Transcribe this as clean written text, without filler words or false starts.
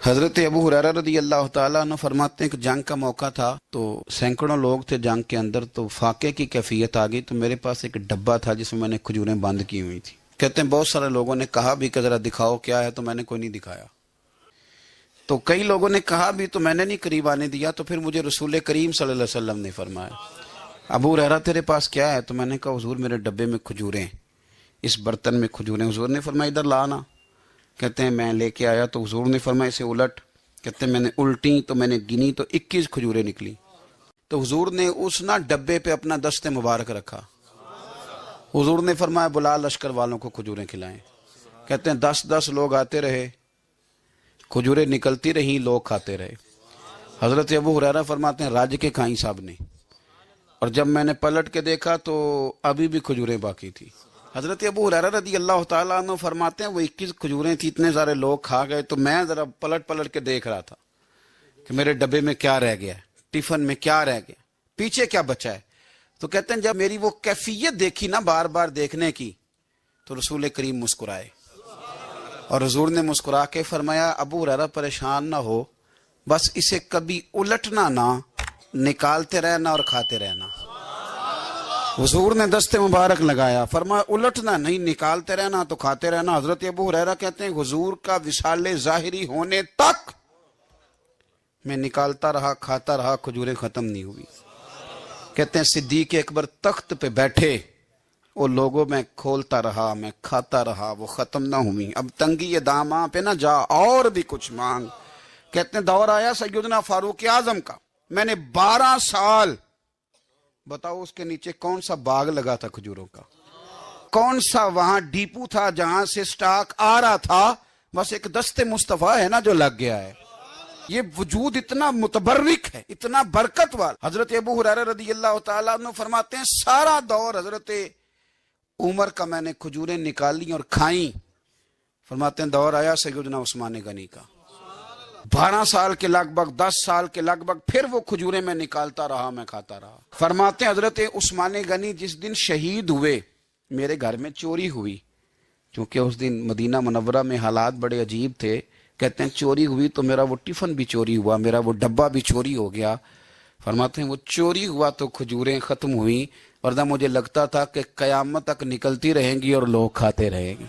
حضرت ابو ہریرہ رضی اللہ تعالیٰ عنہ فرماتے ہیں کہ جنگ کا موقع تھا تو سینکڑوں لوگ تھے جنگ کے اندر، تو فاقے کی کیفیت آ گئی، تو میرے پاس ایک ڈبہ تھا جس میں نے کھجوریں بند کی ہوئی تھی۔ کہتے ہیں بہت سارے لوگوں نے کہا بھی کہ ذرا دکھاؤ کیا ہے، تو میں نے کوئی نہیں دکھایا۔ تو کئی لوگوں نے کہا بھی تو میں نے نہیں قریب آنے دیا، تو پھر مجھے رسول کریم صلی اللہ علیہ وسلم نے فرمایا ابو ہریرہ تیرے پاس کیا ہے؟ تو میں نے کہا حضور میرے ڈبے میں کھجوریں، اس برتن میں کھجوریں۔ حضور نے فرمایا ادھر لانا۔ کہتے ہیں میں لے کے آیا تو حضور نے فرمایا اسے الٹ۔ کہتے ہیں میں نے الٹی تو میں نے گنی تو 21 کھجوریں نکلی۔ تو حضور نے اس ڈبے پہ اپنا دست مبارک رکھا۔ حضور نے فرمایا بلا لشکر والوں کو کھجوریں کھلائیں۔ کہتے ہیں 10 لوگ آتے رہے، کھجوریں نکلتی رہیں، لوگ کھاتے رہے۔ حضرت ابو ہریرہ فرماتے ہیں راج کے کھائیں سب نے، اور جب میں نے پلٹ کے دیکھا تو ابھی بھی کھجوریں باقی تھی۔ حضرت ابو ہریرہ رضی اللہ تعالیٰ عنہ فرماتے ہیں وہ 21 کھجوریں تھی، اتنے سارے لوگ کھا گئے، تو میں ذرا پلٹ کے دیکھ رہا تھا کہ میرے ڈبے میں کیا رہ گیا ہے، ٹفن میں کیا رہ گیا، پیچھے کیا بچا ہے۔ تو کہتے ہیں جب میری وہ کیفیت دیکھی نا بار بار دیکھنے کی، تو رسول کریم مسکرائے، اور حضور نے مسکرا کے فرمایا ابو ہریرہ پریشان نہ ہو، بس اسے کبھی الٹنا نہ، نکالتے رہنا اور کھاتے رہنا۔ حضور نے دست مبارک لگایا، فرمایا الٹنا نہیں، نکالتے رہنا تو کھاتے رہنا۔ حضرت ابو ہریرہ کہتے ہیں حضور کا وصال ظاہری ہونے تک میں نکالتا رہا، کھاتا رہا، کھجوریں ختم نہیں ہوئی۔ کہتے ہیں صدیق اکبر تخت پہ بیٹھے، وہ لوگوں میں کھولتا رہا، میں کھاتا رہا، وہ ختم نہ ہوئی۔ اب تنگی داماں پہ نہ جا، اور بھی کچھ مانگ۔ کہتے ہیں دور آیا سیدنا فاروق اعظم کا، میں نے 12 سال، بتاؤ اس کے نیچے کون سا باغ لگا تھا کھجوروں کا، کون سا وہاں ڈیپو تھا جہاں سے سٹاک آ رہا تھا، بس ایک دست مصطفیٰ ہے نا جو لگ گیا ہے۔ یہ وجود اتنا متبرک ہے، اتنا برکت والا۔ حضرت ابو ہریرہ رضی اللہ تعالیٰ عنہ فرماتے ہیں سارا دور حضرت عمر کا میں نے کھجوریں نکالی اور کھائیں۔ فرماتے ہیں دور آیا سیدنا عثمان غنی کا، 12 سال کے لگ بھگ، 10 سال کے لگ بھگ، پھر وہ کھجوریں میں نکالتا رہا، میں کھاتا رہا۔ فرماتے ہیں حضرت عثمان غنی جس دن شہید ہوئے، میرے گھر میں چوری ہوئی، کیونکہ اس دن مدینہ منورہ میں حالات بڑے عجیب تھے۔ کہتے ہیں چوری ہوئی تو میرا وہ ٹفن بھی چوری ہوا، میرا وہ ڈبہ بھی چوری ہو گیا۔ فرماتے ہیں وہ چوری ہوا تو کھجوریں ختم ہوئیں، ورنہ مجھے لگتا تھا کہ قیامت تک نکلتی رہیں گی اور لوگ کھاتے رہیں گے۔